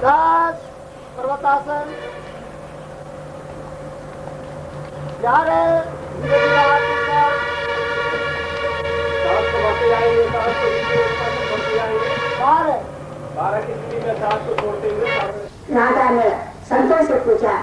10 पर्वतासन। यार धीरे धीरे हाथ ऊपर। 7 को बढ़ते जाएंगे, 7 को नीचे बढ़ते जाएंगे। 12 की स्थिति में 7 को छोड़ते हुए राधा ने संतोष से पूछा,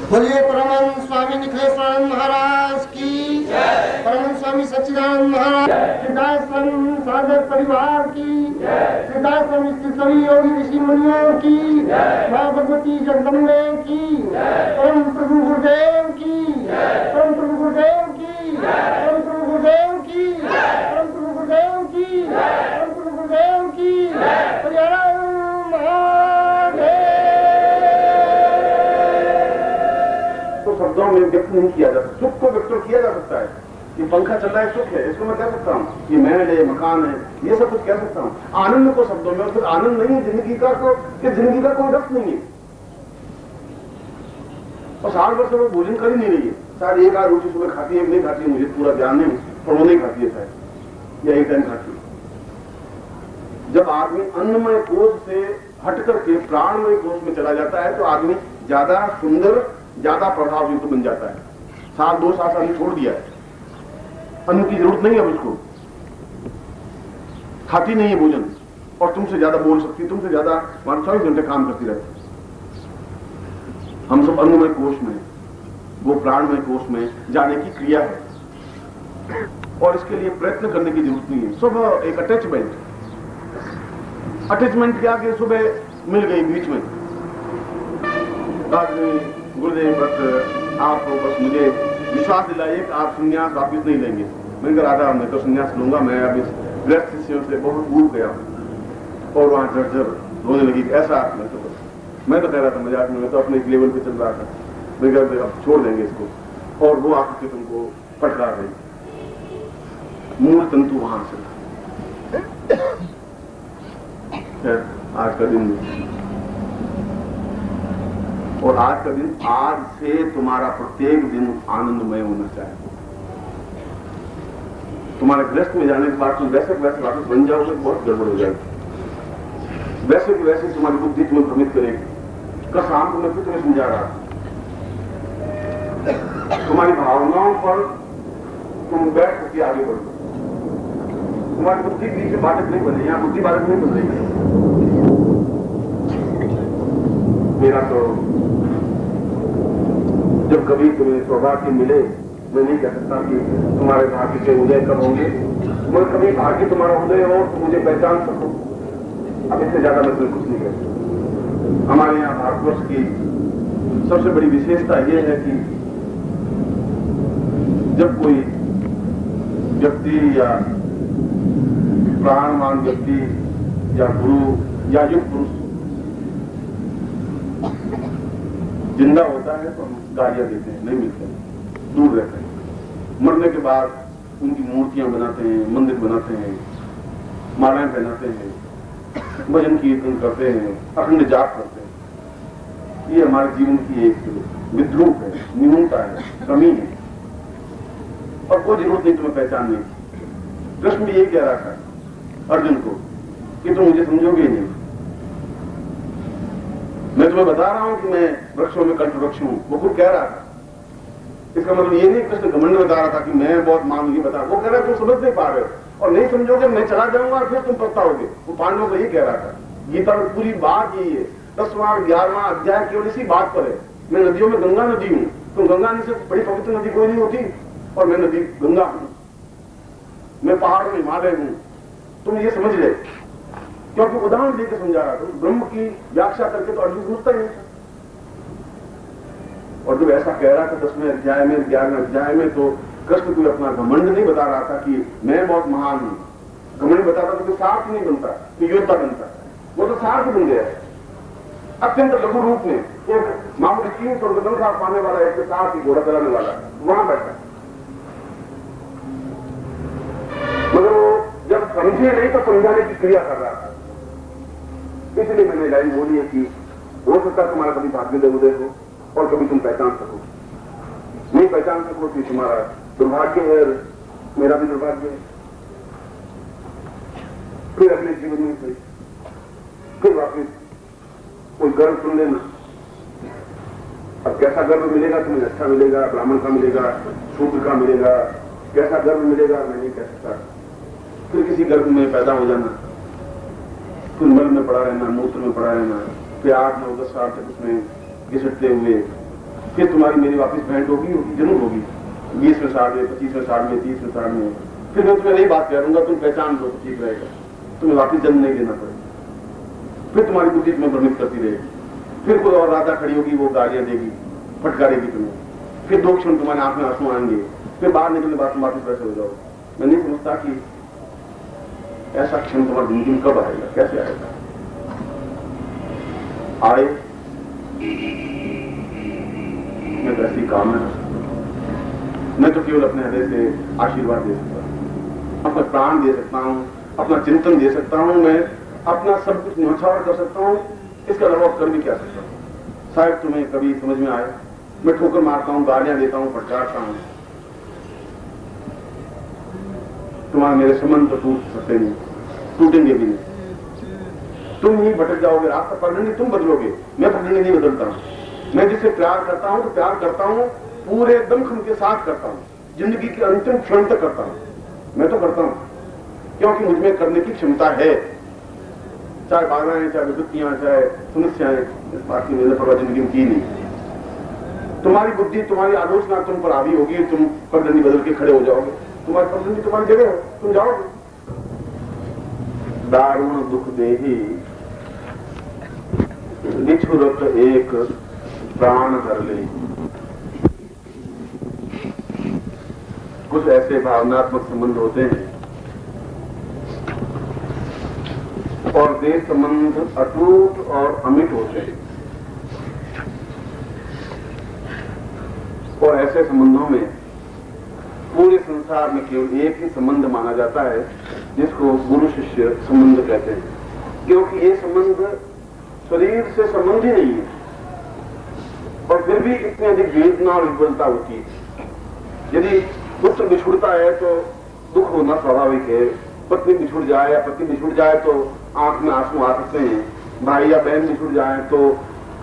बोलिए परमानंद स्वामी निखिलेश्वरानंद महाराज की, परमानंद स्वामी सच्चिदानंद महाराज, सिद्धार्थ स्वामी साधक परिवार की, सिद्धार्थ स्वामी सभी योगी ऋषि मुनियों की, माँ भगवती जगदम्बे की, परम प्रभु गुरुदेव की, परम प्रभु गुरुदेव की, परम प्रभु गुरुदेव की, परम प्रभु गुरुदेव की, परम प्रभु गुरुदेव की, हरिहर महादेव। शब्दों में व्यक्त नहीं किया जा सकता। सुख को व्यक्त किया जा सकता है कि पंखा चल रहा है, सुख है, इसको मैं कह सकता हूँ, ये महल है, मकान है, ये सब कुछ कह सकता हूँ। आनंद को शब्दों में, फिर आनंद नहीं है जिंदगी का, तो जिंदगी का कोई रस नहीं है। और 60 वर्ष में भोजन कर ही नहीं रही है, शायद एक आध रोटी सुबह खाती है, नहीं खाती है, मुझे पूरा ध्यान नहीं, पर वो नहीं खाती है शायद, या एक टाइम खाती है। जब आदमी अन्नमय कोष से हट करके प्राणमय कोष में चला जाता है तो आदमी ज्यादा सुंदर, ज्यादा प्रभावयुक्त बन जाता है। 2 साल ने छोड़ दिया है, अन्न की जरूरत नहीं है उसको, खाती नहीं है भोजन, और तुमसे ज्यादा बोल सकती, तुमसे ज्यादा 24 घंटे काम करती रहती। हम सब अन्नमय कोष में, वो प्राणमय कोष में जाने की क्रिया है, और इसके लिए प्रयत्न करने की जरूरत नहीं है। सुबह एक अटैचमेंट क्या कि सुबह मिल गई बीच में आदमी, गुरुदेव बस आपको बस मुझे विश्वास दिलाइए कि आप संन्यास वापिस नहीं लेंगे। मैंने कहा राधा मैं तो संन्यास लूंगा, मैं अब इस गृहस्थ शिष्यों से बहुत ऊब गया और वहां झरझर रोने लगी। ऐसा मैं तो कह रहा था मजाक में, मैं तो अपने एक लेवल पे चल रहा था, मैं कहते अब छोड़ देंगे इसको, और वो आकर के तुमको पटका रही, मूल तंतु वहां से। आज का दिन, और आज का दिन, आज से तुम्हारा प्रत्येक दिन आनंदमय होना चाहिए। तुम्हारे गृहस्थ में जाने के बाद तुम वैसे वापस बन जाओगे, बहुत गड़बड़ हो जाएगी। वैसे कि वैसे तुम्हारी बुद्धि तुम्हें भ्रमित करेगी। कल शाम को मैं फिर तुम्हें समझा रहा, तुम्हारी भावनाओं पर तुम बैठ करके आगे बढ़ो। तुम्हारी बुद्धि के बीच बाधक नहीं बन रही, यहाँ बुद्धि बाधक नहीं बन रही है। मेरा तो जब कभी तुम्हें सौभाग्य मिले, मैं नहीं कह सकता कि तुम्हारे भाग्य से उदय कब होंगे, मगर कभी भाग्य तुम्हारा उदय हो तो मुझे पहचान सको। अब इससे ज्यादा मैं तुम्हें कुछ नहीं कहता। हमारे यहाँ भारतवर्ष की सबसे बड़ी विशेषता यह है कि जब कोई व्यक्ति या प्राणवान व्यक्ति या गुरु या युग पुरुष जिंदा होता है तो हम गालियां देते हैं, नहीं मिलते हैं, दूर रहते हैं। मरने के बाद उनकी मूर्तियां बनाते हैं, मंदिर बनाते हैं, मालाएं पहनाते हैं, भजन कीर्तन करते हैं, अखंड जाप करते हैं। ये हमारे जीवन की एक विद्रूप है, न्यूनता है, कमी है, और कोई जरूरत नहीं तुम्हें पहचानने की। कृष्ण भी यही कह रहा था अर्जुन को कि तुम मुझे समझोगे ही नहीं। मैं तुम्हें बता रहा हूं कि मैं वृक्षों में कंठ वृक्ष हूं, वो खुद कह रहा था। इसका मतलब ये नहीं कृष्ण घमंड बता रहा था कि मैं बहुत मान बता, वो कह रहा है तुम समझ नहीं पा रहे हो, और नहीं समझोगे मैं चला जाऊंगा और फिर तुम पछताओगे। वो पांडवों को यही कह रहा था। गीता में पूरी बात यही है, 10वां 11वां अध्याय केवल इसी बात पर है। मैं नदियों में गंगा नदी हूं, तो गंगा नदी से बड़ी पवित्र नदी कोई नहीं होती, और मैं नदी गंगा हूं, मैं पहाड़ में हिमालय हूं। तुम ये समझ ले, क्योंकि उदाहरण देकर समझा रहा था। ब्रह्म की व्याख्या करके तो अर्जुन पूछता ही नहीं। और जब ऐसा कह रहा था 10वें अध्याय में 11वें अध्याय में, तो कृष्ण कोई अपना घमंड नहीं बता रहा था कि मैं बहुत महान हूं। घमंड बताता तो सार्थ नहीं बनता, तो योद्धा बनता। वो तो सार्थ बन गया है अत्यंत लघु रूप में, एक मामूली 300 तनख्वाह पाने वाला, एक के साथ ही घोड़ा चलाने वाला वहां बैठा। मगर वो जब समझे नहीं तो समझाने की क्रिया कर रहा था। इसलिए मैंने लाइन बोली है कि हो सकता है तुम्हारा कभी भाग्योदय उदय हो और कभी तुम पहचान सको। नहीं पहचान सको कि तुम्हारा दुर्भाग्य है, मेरा भी दुर्भाग्य है। फिर अगले जीवन में सही, फिर वापिस कोई गर्व सुन लेना। अब कैसा गर्व मिलेगा तुम्हें? अच्छा मिलेगा, ब्राह्मण का मिलेगा, शूद्र का मिलेगा, कैसा गर्व मिलेगा मैं नहीं कह सकता। फिर किसी गर्भ में पैदा हो जाना, फिर मल में पड़ा रहना, मूत्र में पड़ा रहना, फिर 8-9-10 साल तक उसमें घिसटते हुए, फिर तुम्हारी मेरी वापस भेंट होगी, जरूर होगी, 20वें साल में, 25वें साल में, 30वें साल में। फिर मैं तुम्हें यही बात कह दूंगा, तुम पहचान लो तो ठीक रहेगा, तुम्हें वापस जन्म नहीं लेना पड़ेगा। फिर तुम्हारी बुद्धि तुम्हें भ्रमित करती रहेगी, फिर कोई और राधा खड़ी होगी, वो गालियां देगी, फटकारेगी तुम्हें, फिर 2 क्षण तुम्हारे आंख में आंसू आएंगे, फिर बाहर निकलने बाद तुम वापस वैसे हो जाओ। मैं नहीं समझता कि ऐसा क्षण तुम्हारी जिंदगी में कब आएगा, कैसे आएगा। आए मैं तो ऐसी कामना, मैं तो केवल अपने हृदय से आशीर्वाद दे सकता हूं, अपना प्राण दे सकता हूं, अपना चिंतन दे सकता हूं, मैं अपना सब कुछ न्यौछावर कर सकता हूं। इसका अलावा कर भी क्या सकता हूं? शायद तुम्हें कभी समझ में आए, मैं ठोकर मारता हूं, गालियां देता हूं, फटकारता हूं, तुम्हारे मेरे संबंध तो टूट सकते नहीं, टूटेंगे भी नहीं। तुम ही भटक जाओगे, रास्ता पकड़ेंगे, तुम बदलोगे, मैं पकड़ने नहीं बदलता हूं। मैं जिससे प्यार करता हूं तो प्यार करता हूं, पूरे दमखम के साथ करता हूं, जिंदगी के अंतिम क्षण तक करता हूं। मैं तो करता हूं क्योंकि मुझमें करने की क्षमता है, चाहे बाधाएं, चाहे विपत्तियां, चाहे समस्याएं, इस बात की मैंने परवाह जिंदगी में की नहीं। तुम्हारी बुद्धि, तुम्हारी आलोचना तुम पर हावी होगी, तुम पगडंडी बदल के खड़े हो जाओगे, तुम्हारी पगडंडी तुम्हारी जगह है, तुम जाओगे। दारुण दुख देही निछुरत एक प्राण धर ले। कुछ ऐसे भावनात्मक संबंध होते हैं और देश संबंध अटूट और अमिट होते हैं, और ऐसे संबंधों में पूरे संसार में केवल एक ही संबंध माना जाता है, जिसको गुरु शिष्य संबंध कहते हैं, क्योंकि ये संबंध शरीर से संबंध ही नहीं है, और फिर भी इतनी अधिक वेदना और विफलता होती है। यदि पुत्र बिछुड़ता है तो दुख होना स्वाभाविक है, पत्नी बिछुड़ जाए या पति बिछुड़ जाए तो आंख में आंसू आ सकते हैं, भाई या बहन बिछुड़ जाए तो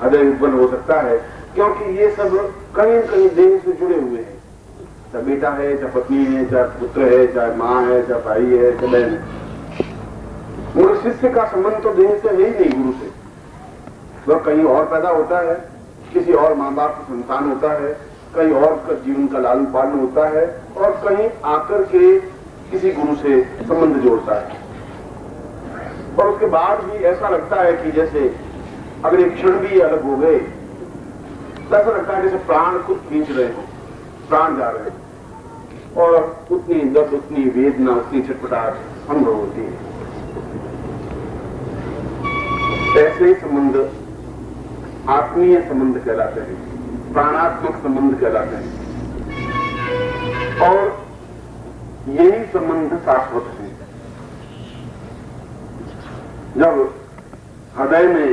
हृदय विफल हो सकता है, क्योंकि ये सब कहीं न कहीं देह से जुड़े हुए हैं। चाहे बेटा है, चाहे पत्नी है, चाहे पुत्र है, चाहे माँ है, चाहे भाई है, चाहे बहन है। मगर शिष्य का संबंध तो देह से है ही नहीं, गुरु से। वह कहीं और पैदा होता है, किसी और माँ बाप का संतान होता है, कहीं और का जीवन का लालन पालन होता है, और कहीं आकर के किसी गुरु से संबंध जोड़ता है। और उसके बाद भी ऐसा लगता है कि जैसे अगर एक क्षण भी अलग हो गए तो ऐसा लगता है जैसे प्राण खुद खींच रहे हो, प्राण जा रहे हैं, और उतनी दर्द, उतनी वेदना, उतनी छटपटाहट अनुभव होती है। ऐसे ही संबंध आत्मीय संबंध कहलाते हैं, प्राणात्मक संबंध कहलाते हैं, और यही संबंध शाश्वत है। जब हृदय में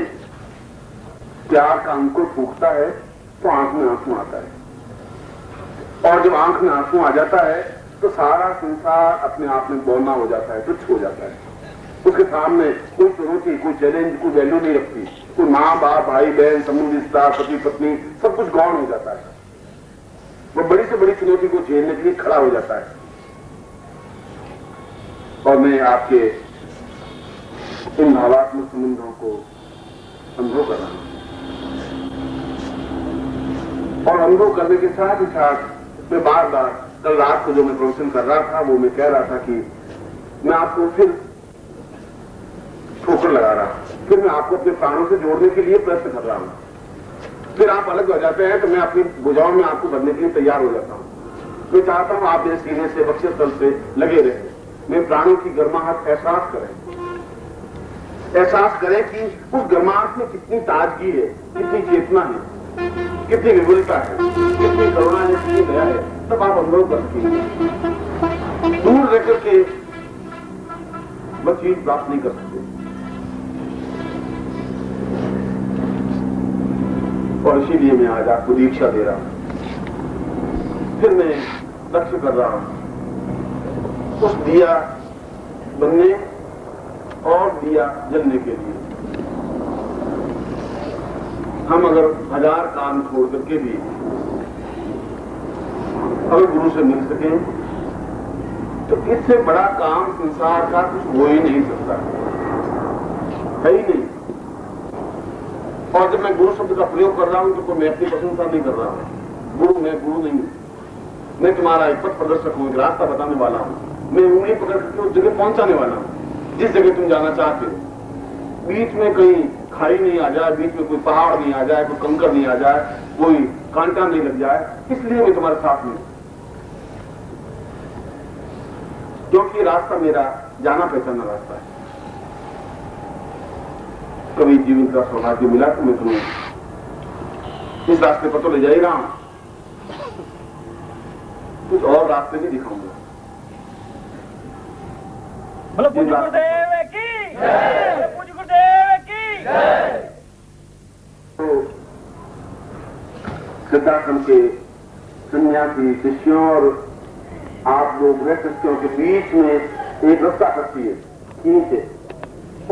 प्यार का अंकुर फूटता है तो आंख में आंसू आता है, और जब आंख में आंसू आ जाता है तो सारा संसार अपने आप में बौना हो जाता है, तुच्छ हो जाता है। उसके सामने कोई चुनौती, कोई चैलेंज, कोई वैल्यू नहीं रखती। कोई माँ बाप, भाई बहन, संबंध, रिश्ता, पति पत्नी, सब कुछ गौण हो जाता है। वो बड़ी से बड़ी चुनौती को झेलने के लिए खड़ा हो जाता है। और मैं आपके इन भावात्मक संबंधों को अनुभव कर रहा हूं, और अनुभव करने के साथ ही साथ मैं बार बार कल रात को जो मैं प्रवचन कर रहा था, वो मैं कह रहा था कि मैं आपको फिर ठोकर लगा रहा हूं, फिर मैं आपको अपने प्राणों से जोड़ने के लिए प्रयत्न कर रहा हूं। फिर आप अलग हो जाते हैं तो मैं अपनी भुजाओं में आपको भरने के लिए तैयार हो जाता हूं। मैं चाहता हूं आप मेरे सीने से, वक्षस्थल से लगे रहें, मेरे प्राणों की गर्माहट एहसास करें कि उस गर्माहट में कितनी ताजगी है, कितनी चेतना है, कितनी विपुलता है, कितनी करुणा है, कितनी दया है, तब आप अनुभव कर सकेंगे। दूर रह करके बस चीज प्राप्त नहीं कर सकते। और इसीलिए मैं आज आपको दीक्षा दे रहा हूं। फिर मैं लक्ष्य कर रहा हूं उस दिया बनने और दिया जलने के लिए। हम अगर 1000 काम छोड़ करके भी अगर गुरु से मिल सके तो इससे बड़ा काम संसार का कुछ हो ही नहीं सकता, है ही नहीं। और जब मैं गुरु शब्द का प्रयोग कर रहा हूं तो कोई मैं अपनी प्रशंसा नहीं कर रहा हूं। गुरु मैं गुरु नहीं हूं, मैं तुम्हारा एक पथ प्रदर्शक हूं, एक रास्ता बताने वाला हूं। मैं उंगली पकड़ करके उस जगह पहुंचाने वाला हूं जिस जगह तुम जाना चाहते हो। बीच में कहीं खाई नहीं आ जाए, बीच में कोई पहाड़ नहीं आ जाए, कोई कंकर नहीं आ जाए, कोई कांटा नहीं लग जाए, इसलिए मैं तुम्हारे साथ में, क्योंकि रास्ता मेरा जाना पहचाना रास्ता है। कभी जीवन का सौभाग्य मिला तो मैं तुम्हें इस रास्ते पर तो ले जा ही रहा हूं, कुछ और रास्ते भी दिखाऊंगा। बोलो पूज्य गुरुदेव की जय, पूज्य गुरुदेव की जय। तो सिद्धाश्रम के सन्यासी शिष्यों और आप लोग गृहस्थियों के बीच में एक रास्ता करती है खींचे,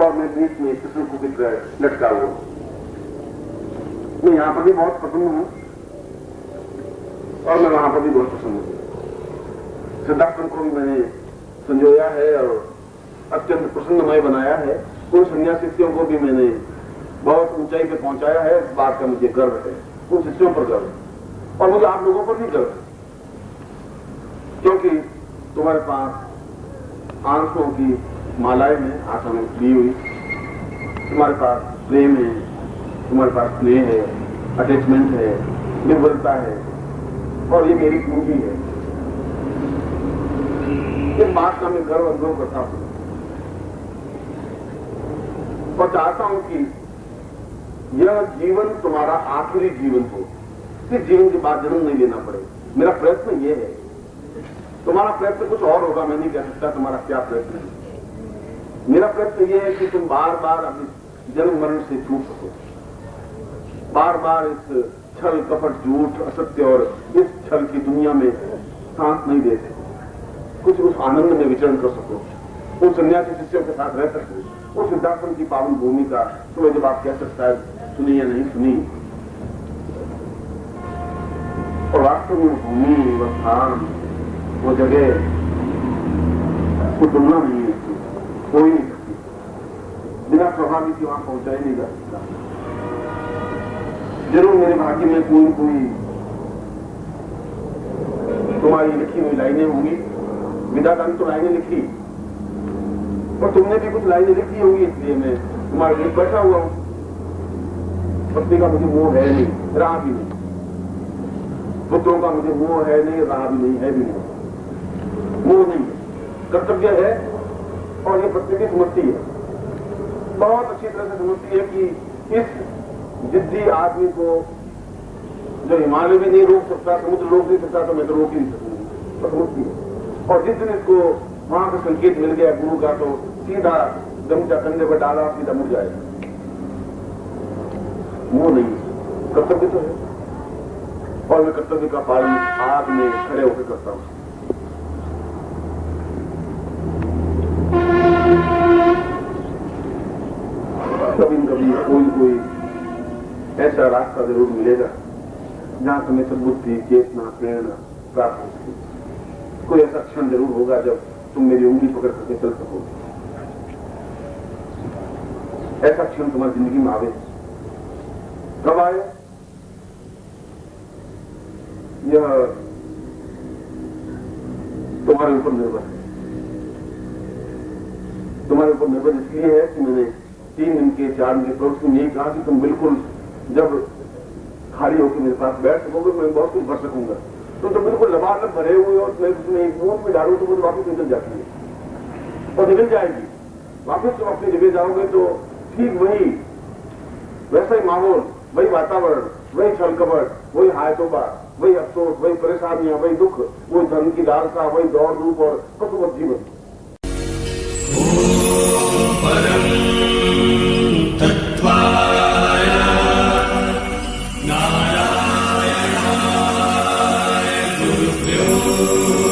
और मैं बीच में कृष्ण को की तरह लटका हुआ। मैं यहां पर भी बहुत प्रसन्न हूं और मैं वहां पर भी बहुत प्रसन्न हूं। सिद्धाश्रम को भी मैंने संजोया है और अत्यंत प्रसन्नमय बनाया है। उन सन्यासियों को भी मैंने बहुत ऊंचाई पे पहुंचाया है, इस बात का मुझे गर्व है। उन शिष्यों पर गर्व है और मुझे आप लोगों पर भी गर्व है, क्योंकि तुम्हारे पास आंसुओं की मालाएं हैं आशा में दी हुई, तुम्हारे पास प्रेम है, तुम्हारे पास स्नेह है, अटैचमेंट है, निर्भरता है, और ये मेरी पूंजी है। इस बात का मैं गर्व अनुभव करता हूं और चाहता हूं कि यह जीवन तुम्हारा आखिरी जीवन हो, इस जीवन के बाद जन्म नहीं लेना पड़े। मेरा प्रयत्न यह है। तुम्हारा प्रयत्न कुछ और होगा, मैं नहीं कह सकता तुम्हारा क्या प्रयत्न है। मेरा प्रयत्न यह है कि तुम बार बार अपने जन्म मरण से छूट सको, बार बार इस छल कपट झूठ असत्य और इस छल की दुनिया में सांस नहीं देते, कुछ उस आनंद में विचरण कर सको, उन सन्यासी शिष्यों के साथ रह सको। उस सिद्धाश्रम की पावन भूमि का तुम्हें जब आप कह सकता है सुनी या नहीं सुनी, और वास्तव में भूमि व स्थान वो जगह को तुलना नहीं है, कोई नहीं सकती, बिना प्रभावी की वहां पहुंचा ही नहीं जा सकता। जरूर मेरे भाग्य में कोई कोई तुम्हारी लिखी हुई लाइनें होंगी, विधाता ने तो लाइनें लिखी और तुमने भी कुछ लाइनें लिखी होंगी, इसलिए मैं तुम्हारे लिए बैठा हुआ हूं। पत्नी का मुझे मोह है नहीं, रहा भी नहीं, पुत्रों का मुझे मोह है नहीं, रहा भी नहीं, है भी नहीं। मोह नहीं, कर्तव्य है, और ये पत्नी भी समझती है, बहुत अच्छी तरह से समझती है कि इस जिद्दी आदमी को जो हिमालय भी नहीं रोक सकता, समुद्र रोक नहीं सकता, तो मैं तो रोक ही नहीं सकूंगी, तो समझती है। और जिस दिन इसको वहां से संकेत मिल गया गुरु का, तो सीधा गमछा कंधे पर डाला, सीधा मुड़ जाएगा। वो नहीं, कर्तव्य तो है, और मैं कर्तव्य का पालन आग में खड़े होकर करता हूं। कभी न कभी कोई ऐसा रास्ता जरूर मिलेगा जहां तुम्हें सद्बुद्धि, चेतना, प्रेरणा प्राप्त हो सके। कोई ऐसा क्षण जरूर होगा जब तुम मेरी उंगली पकड़ करके चल सकोगे। ऐसा क्षण तुम्हारी जिंदगी में आवे, कब आए यह तुम्हारे ऊपर निर्भर है। तुम्हारे ऊपर निर्भर इसलिए है कि मैंने 3 दिन के 4 दिन के प्रोग्राम में यही कहा कि तुम बिल्कुल जब खाली होकर मेरे पास बैठ सकोगे, मैं बहुत कुछ भर सकूंगा। तो जब बिल्कुल लबालब भरे हुए और मैं उसमें एक बूंद में डालू तो वो वापस निकल जाती है और निकल जाएगी। वापस तुम अपनी जगह जाओगे तो ठीक वही वैसा ही माहौल, वही वातावरण, वही छल कपट, वही हाय तोबा, वही अफसोस, वही परेशानियां, वही दुख, वही धन की लालसा, वही दौड़ धूप और पशुवत जीवन। नारायणाय गुरु गुरु